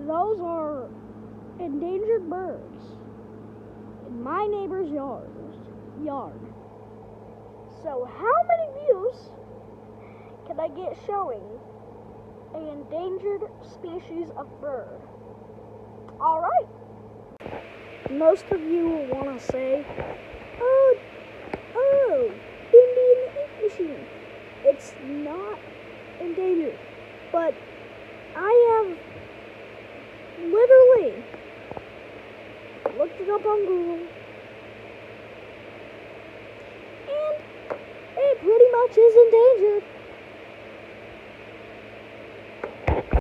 those are endangered birds in my neighbor's yard. So how many views can I get showing an endangered species of bird? Alright. Most of you will want to say, oh, Indian ink machine. It's not endangered. But I have literally looked it up on Google, and it pretty much is endangered.